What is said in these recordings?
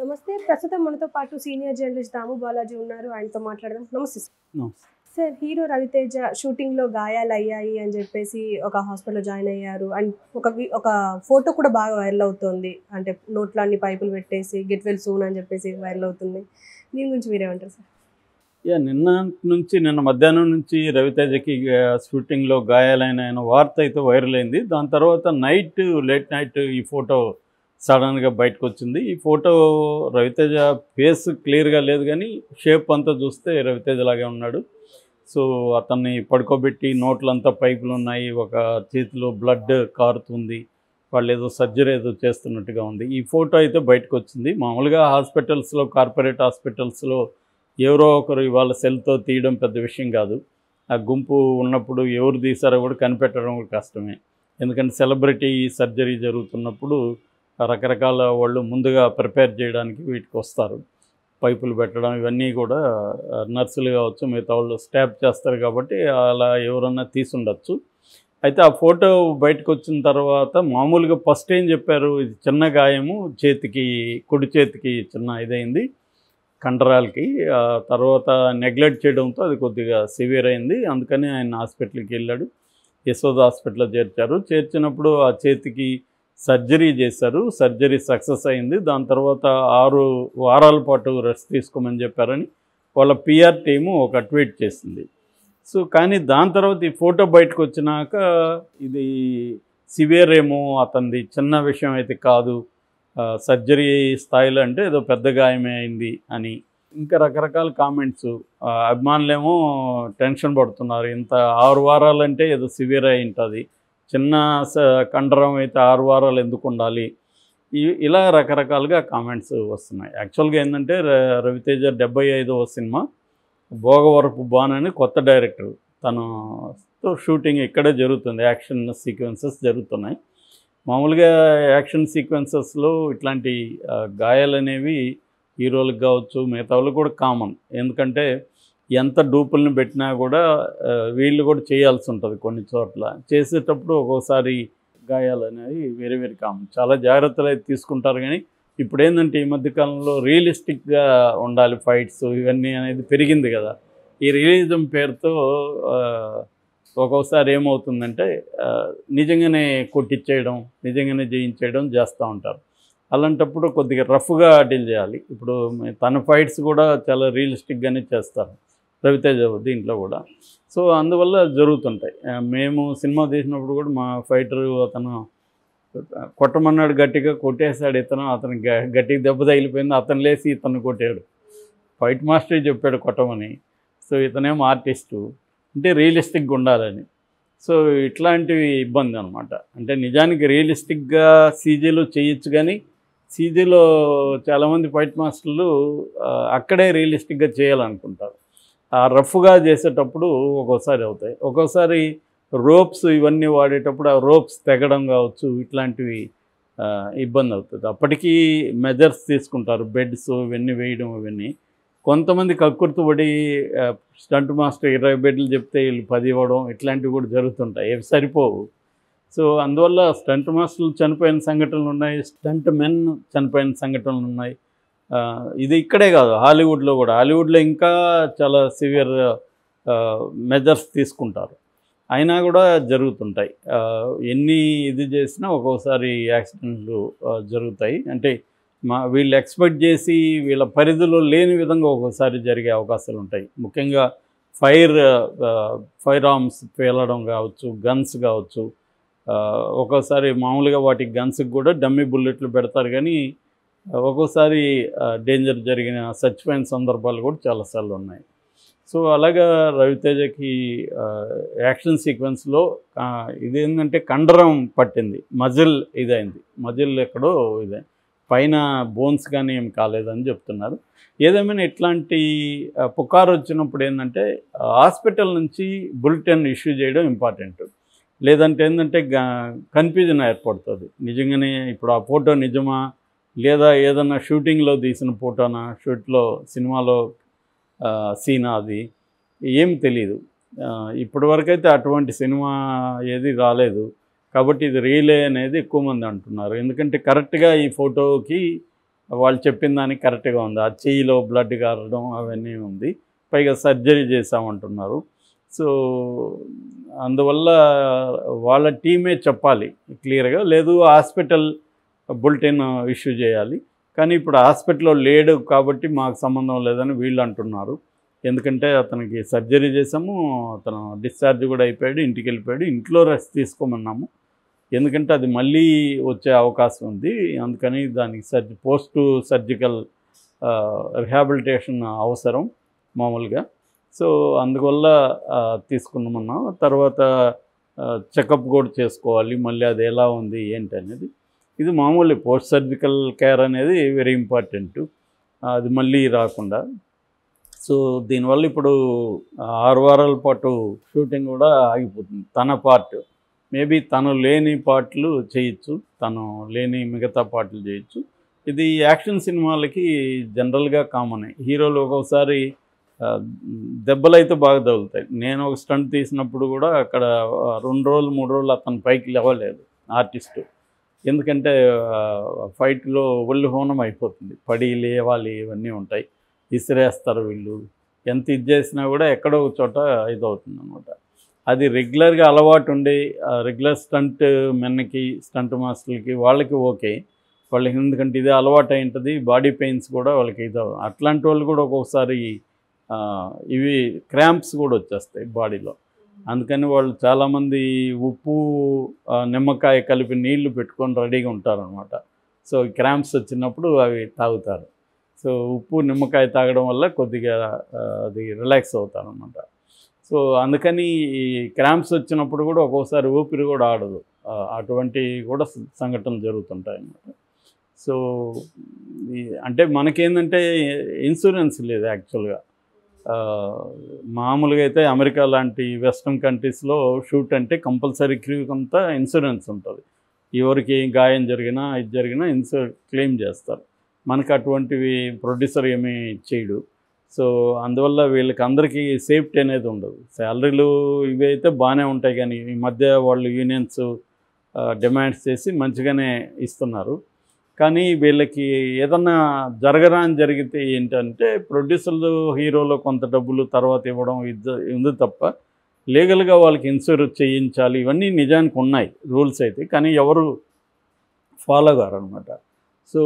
నమస్తే. ప్రస్తుతం మనతో పాటు సీనియర్ జర్నలిస్ట్ దాము బాలాజీ ఉన్నారు. ఆయనతో మాట్లాడదాం. నమస్తే సార్. నమస్తే. సార్, హీరో రవితేజ షూటింగ్‌లో గాయాలయ్యాయి అని చెప్పేసి ఒక హాస్పిటల్‌లో జాయిన్ అయ్యారు. అండ్ ఒక ఫోటో కూడా బాగా వైరల్ అవుతోంది. అంటే నోట్లో అన్ని పైపులు పెట్టేసి గెట్ వెల్ సూన్ అని చెప్పేసి వైరల్ అవుతుంది. దీని గురించి మీరేమంటారు సార్? నిన్న మధ్యాహ్నం నుంచి రవితేజకి షూటింగ్లో గాయాలైన వార్త అయితే వైరల్ అయింది. దాని తర్వాత లేట్ నైట్ ఈ ఫోటో సడన్గా బయటకు వచ్చింది. ఈ ఫోటో రవితేజ ఫేస్ క్లియర్గా లేదు, కానీ షేప్ అంతా చూస్తే రవితేజ లాగే ఉన్నాడు. సో అతన్ని పడుకోబెట్టి నోట్లంతా పైపులు ఉన్నాయి, ఒక చేతిలో బ్లడ్ కారుతుంది, వాళ్ళు ఏదో సర్జరీ ఏదో చేస్తున్నట్టుగా ఉంది. ఈ ఫోటో అయితే బయటకు వచ్చింది. మామూలుగా హాస్పిటల్స్లో, కార్పొరేట్ హాస్పిటల్స్లో ఎవరో ఒకరు ఇవాళ సెల్తో తీయడం పెద్ద విషయం కాదు. ఆ గుంపు ఉన్నప్పుడు ఎవరు తీసారో కూడా కనిపెట్టడం కూడా కష్టమే. ఎందుకంటే సెలబ్రిటీ సర్జరీ జరుగుతున్నప్పుడు రకరకాల వాళ్ళు ముందుగా ప్రిపేర్ చేయడానికి వీటికి వస్తారు. పైపులు పెట్టడం ఇవన్నీ కూడా నర్సులు కావచ్చు, మిగతా వాళ్ళు స్టాప్ చేస్తారు, కాబట్టి అలా ఎవరన్నా తీసుండొచ్చు. అయితే ఆ ఫోటో బయటకు వచ్చిన తర్వాత మామూలుగా ఫస్ట్ ఏం చెప్పారు, ఇది చిన్న గాయము, కుడి చేతికి చిన్న ఇదైంది కండరాలకి. తర్వాత నెగ్లెక్ట్ చేయడంతో అది కొద్దిగా సివియర్ అయింది. అందుకని ఆయన హాస్పిటల్కి వెళ్ళాడు. యశోద హాస్పిటల్లో చేర్చినప్పుడు ఆ చేతికి సర్జరీ చేశారు. సర్జరీ సక్సెస్ అయింది. దాని తర్వాత 6 వారాల పాటు రెస్ట్ తీసుకోమని చెప్పారని వాళ్ళ పిఆర్ టీము ఒక ట్వీట్ చేసింది. సో కానీ దాని తర్వాత ఈ ఫోటో బయటకు వచ్చినాక ఇది సివియర్ ఏమో, అతనిది చిన్న విషయం అయితే కాదు, సర్జరీ స్థాయిలో అంటే ఏదో పెద్ద గాయమే అయింది అని ఇంకా రకరకాల కామెంట్స్. అభిమానులేమో టెన్షన్ పడుతున్నారు. ఇంత 6 వారాలంటే ఏదో సివియర్ అయి ఉంటుంది, చిన్న కండరం అయితే 6 వారాలు ఎందుకు ఉండాలి, ఇలా రకరకాలుగా కామెంట్స్ వస్తున్నాయి. యాక్చువల్గా ఏంటంటే రవితేజ 75వ సినిమా భోగవరపు బాన్ అని కొత్త డైరెక్టర్, తనతో షూటింగ్ ఇక్కడే జరుగుతుంది. యాక్షన్ సీక్వెన్సెస్ జరుగుతున్నాయి. మామూలుగా యాక్షన్ సీక్వెన్సెస్లో ఇట్లాంటి గాయాలు అనేవి హీరోలకు కావచ్చు, మిగతా వాళ్ళకి కూడా కామన్. ఎందుకంటే ఎంత డూపుల్ని పెట్టినా కూడా వీళ్ళు కూడా చేయాల్సి ఉంటుంది. కొన్ని చోట్ల చేసేటప్పుడు ఒక్కోసారి గాయాలు అనేవి వెరీ వెరీ కామన్. చాలా జాగ్రత్తలు అయితే తీసుకుంటారు. కానీ ఇప్పుడు ఏంటంటే ఈ మధ్యకాలంలో రియలిస్టిక్గా ఉండాలి ఫైట్స్ ఇవన్నీ అనేది పెరిగింది కదా. ఈ రియలిజం పేరుతో ఒక్కోసారి ఏమవుతుందంటే నిజంగానే కొట్టించేయడం, నిజంగానే జయించేయడం చేస్తూ ఉంటారు. అలాంటప్పుడు కొద్దిగా రఫ్గా డీల్ చేయాలి. ఇప్పుడు తన ఫైట్స్ కూడా చాలా రియలిస్టిక్గానే చేస్తారు రవితేజ దీంట్లో కూడా. సో అందువల్ల జరుగుతుంటాయి. మేము సినిమా తీసినప్పుడు కూడా మా ఫైటరు అతను కొట్టమన్నాడు, గట్టిగా కొట్టేశాడు. అతను గట్టిగా దెబ్బ తగిలిపోయింది, అతను లేచి ఇతను కొట్టాడు. ఫైట్ మాస్టర్ చెప్పాడు కొట్టమని. సో ఇతనేమో ఆర్టిస్టు, అంటే రియలిస్టిక్గా ఉండాలని. సో ఇట్లాంటివి ఇబ్బంది అనమాట. అంటే నిజానికి రియలిస్టిక్గా సీజీలో చేయొచ్చు, కానీ సీజీలో చాలామంది ఫైట్ మాస్టర్లు అక్కడే రియలిస్టిక్గా చేయాలనుకుంటారు. ఆ రఫ్గా చేసేటప్పుడు ఒక్కోసారి అవుతాయి. ఒక్కోసారి రోప్స్ ఇవన్నీ వాడేటప్పుడు ఆ రోప్స్ తెగడం కావచ్చు, ఇట్లాంటివి ఇబ్బంది అవుతుంది. అప్పటికీ మెజర్స్ తీసుకుంటారు, బెడ్స్ ఇవన్నీ వేయడం. ఇవన్నీ కొంతమంది కక్కుర్తిపడి స్టంట్ మాస్టర్ 20 బెడ్లు చెప్తే వీళ్ళు 10 ఇవ్వడం, ఇట్లాంటివి కూడా జరుగుతుంటాయి. అవి సరిపోవు. సో అందువల్ల స్టంట్ మాస్టర్లు చనిపోయిన సంఘటనలు ఉన్నాయి, స్టంట్ మెన్ చనిపోయిన సంఘటనలు ఉన్నాయి. ఇది ఇక్కడే కాదు, హాలీవుడ్లో ఇంకా చాలా సివియర్ మెజర్స్ తీసుకుంటారు. అయినా కూడా జరుగుతుంటాయి. ఎన్ని ఇది చేసినా ఒక్కోసారి యాక్సిడెంట్లు జరుగుతాయి. అంటే వీళ్ళు ఎక్స్పెక్ట్ చేసి వీళ్ళ పరిధిలో లేని విధంగా ఒక్కోసారి జరిగే అవకాశాలు ఉంటాయి. ముఖ్యంగా ఫైర్ ఆర్మ్స్ పేలడం కావచ్చు, గన్స్ కావచ్చు. ఒక్కోసారి మామూలుగా వాటికి గన్స్కి కూడా డమ్మీ బుల్లెట్లు పెడతారు, కానీ ఒక్కోసారి డేంజర్ జరిగిన చచ్చిపోయిన సందర్భాలు కూడా చాలాసార్లు ఉన్నాయి. సో అలాగా రవితేజకి యాక్షన్ సీక్వెన్స్లో ఇదేంటంటే కండరం పట్టింది, మజిల్ ఇదైంది, మజిల్ ఎక్కడో ఇదే, పైన బోన్స్ కానీ ఏం కాలేదని చెప్తున్నారు. ఏదేమైనా ఇట్లాంటి పుకారు వచ్చినప్పుడు ఏంటంటే హాస్పిటల్ నుంచి బులెటిన్ ఇష్యూ చేయడం ఇంపార్టెంట్. లేదంటే ఏంటంటే కన్ఫ్యూజన్ ఏర్పడుతుంది. నిజంగానే ఇప్పుడు ఆ ఫోటో నిజమా, లేదా ఏదన్నా షూటింగ్లో తీసిన ఫోటోనా, సినిమాలో సీనా, అది ఏం తెలీదు. ఇప్పటివరకైతే అటువంటి సినిమా ఏది రాలేదు. కాబట్టి ఇది రియలే అనేది ఎక్కువ మంది అంటున్నారు. ఎందుకంటే కరెక్ట్గా ఈ ఫోటోకి వాళ్ళు చెప్పిన దానికి కరెక్ట్గా ఉంది. ఆ చెయ్యిలో బ్లడ్ కారడం అవన్నీ ఉంది. పైగా సర్జరీ చేసామంటున్నారు. సో అందువల్ల వాళ్ళ టీమే చెప్పాలి క్లియర్గా, లేదు హాస్పిటల్ బులెటిన్ ఇష్యూ చేయాలి. కానీ ఇప్పుడు హాస్పిటల్లో లేడు కాబట్టి మాకు సంబంధం లేదని వీళ్ళు అంటున్నారు. ఎందుకంటే అతనికి సర్జరీ చేసాము, అతను డిశ్చార్జ్ కూడా అయిపోయాడు, ఇంటికి వెళ్ళిపోయాడు. ఇంట్లో రెస్ట్ తీసుకోమన్నాము, ఎందుకంటే అది మళ్ళీ వచ్చే అవకాశం ఉంది. అందుకని దానికి పోస్ట్ సర్జికల్ రిహాబిలిటేషన్ అవసరం మామూలుగా. సో అందువల్ల తీసుకున్నామన్నాం. తర్వాత చెకప్ కూడా చేసుకోవాలి, మళ్ళీ అది ఎలా ఉంది ఏంటి అనేది. ఇది మామూలు పోస్ట్ సర్జికల్ కేర్ అనేది వెరీ ఇంపార్టెంట్, అది మళ్ళీ రాకుండా. సో దీనివల్ల ఇప్పుడు 6 వారాల పాటు షూటింగ్ కూడా ఆగిపోతుంది. తన పార్ట్ మేబీ తను లేని పార్ట్లు చేయొచ్చు, తను లేని మిగతా పార్ట్లు చేయొచ్చు. ఇది యాక్షన్ సినిమాలకి జనరల్గా కామనే. హీరోలు ఒక్కొక్కసారి దెబ్బలు అయితే బాగా తగులుతాయి. నేను ఒక స్టంట్ తీసినప్పుడు కూడా అక్కడ 2 రోజులు 3 రోజులు అతను పైకి లేవలేదు ఆర్టిస్టు. ఎందుకంటే ఫైట్లో ఒళ్ళు హోనం అయిపోతుంది, పడి లేవాలి ఇవన్నీ ఉంటాయి, విసిరేస్తారు వీళ్ళు. ఎంత ఇది చేసినా కూడా ఎక్కడో ఒక చోట ఇదవుతుంది అనమాట. అది రెగ్యులర్గా అలవాటు ఉండి రెగ్యులర్ స్టంట్ మెన్కి, స్టంట్ మాస్టర్లకి వాళ్ళకి ఓకే, వాళ్ళకి ఎందుకంటే ఇదే అలవాటు అయి ఉంటుంది. బాడీ పెయిన్స్ కూడా వాళ్ళకి అట్లాంటి వాళ్ళు కూడా ఒక్కొక్కసారి ఇవి క్రాంప్స్ కూడా వచ్చేస్తాయి బాడీలో. అందుకని వాళ్ళు చాలామంది ఉప్పు నిమ్మకాయ కలిపి నీళ్లు పెట్టుకొని రెడీగా ఉంటారనమాట. సో క్రాంప్స్ వచ్చినప్పుడు అవి తాగుతారు. సో ఉప్పు నిమ్మకాయ తాగడం వల్ల కొద్దిగా అది రిలాక్స్ అవుతారనమాట. సో అందుకని ఈ క్రాంప్స్ వచ్చినప్పుడు కూడా ఒక్కోసారి ఊపిరి కూడా ఆడదు, అటువంటి కూడా సంఘటనలు జరుగుతుంటాయి అన్నమాట. సో అంటే మనకేంటంటే ఇన్సూరెన్స్ లేదు యాక్చువల్గా. మామూలుగా అయితే అమెరికా లాంటి వెస్ట్రన్ కంట్రీస్లో షూట్ అంటే కంపల్సరీ క్రూకి అంతా ఇన్సూరెన్స్ ఉంటుంది. ఎవరికి గాయం జరిగినా ఇది జరిగినా క్లెయిమ్ చేస్తారు. మనకు అటువంటివి ప్రొడ్యూసర్ ఏమీ చేయడు. సో అందువల్ల వీళ్ళకి అందరికీ సేఫ్టీ అనేది ఉండదు. శాలరీలు ఇవి అయితే బాగానే ఉంటాయి, కానీ ఈ మధ్య వాళ్ళు యూనియన్స్ డిమాండ్స్ చేసి మంచిగానే ఇస్తున్నారు. కానీ వీళ్ళకి ఏదన్నా జరగరాని జరిగితే ఏంటంటే ప్రొడ్యూసర్లు హీరోలో కొంత డబ్బులు తర్వాత ఇవ్వడం ఉంది తప్ప లీగల్గా వాళ్ళకి ఇన్సూరెన్స్ చేయించాలి ఇవన్నీ నిజానికి ఉన్నాయి రూల్స్ అయితే, కానీ ఎవరు ఫాలో కారు అనమాట. సో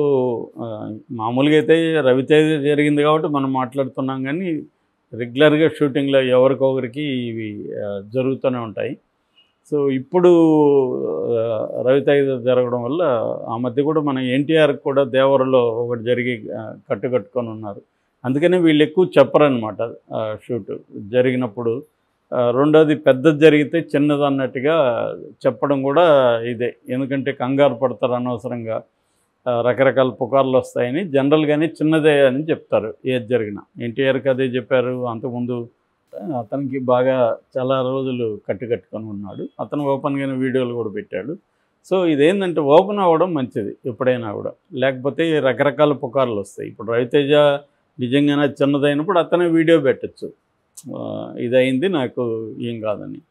మామూలుగా అయితే రవితేజ జరిగింది కాబట్టి మనం మాట్లాడుతున్నాం, కానీ రెగ్యులర్గా షూటింగ్లో ఎవరికొకరికి ఇవి జరుగుతూనే ఉంటాయి. సో ఇప్పుడు రవితేజ జరగడం వల్ల ఆ మధ్య కూడా మన ఎన్టీఆర్ కూడా దేవరలో ఒకటి జరిగి కట్టుకొని ఉన్నారు. అందుకనే వీళ్ళు ఎక్కువ చెప్పరనమాట షూట్ జరిగినప్పుడు. రెండోది పెద్దది జరిగితే చిన్నది అన్నట్టుగా చెప్పడం కూడా ఇదే, ఎందుకంటే కంగారు పడతారు అనవసరంగా, రకరకాల పుకార్లు వస్తాయని జనరల్గానే చిన్నదే అని చెప్తారు ఏది జరిగినా. ఎన్టీఆర్కి అదే చెప్పారు. అంతకుముందు అతనికి బాగా చాలా రోజులు కట్టుకొని ఉన్నాడు, అతను ఓపెన్గానే వీడియోలు కూడా పెట్టాడు. సో ఇదేంటంటే ఓపెన్ అవ్వడం మంచిది ఎప్పుడైనా కూడా, లేకపోతే రకరకాల పుకార్లు వస్తాయి. ఇప్పుడు రవితేజ నిజంగానే చిన్నదైనప్పుడు అతనే వీడియో పెట్టచ్చు, ఇదైంది నాకు ఏం కాదని.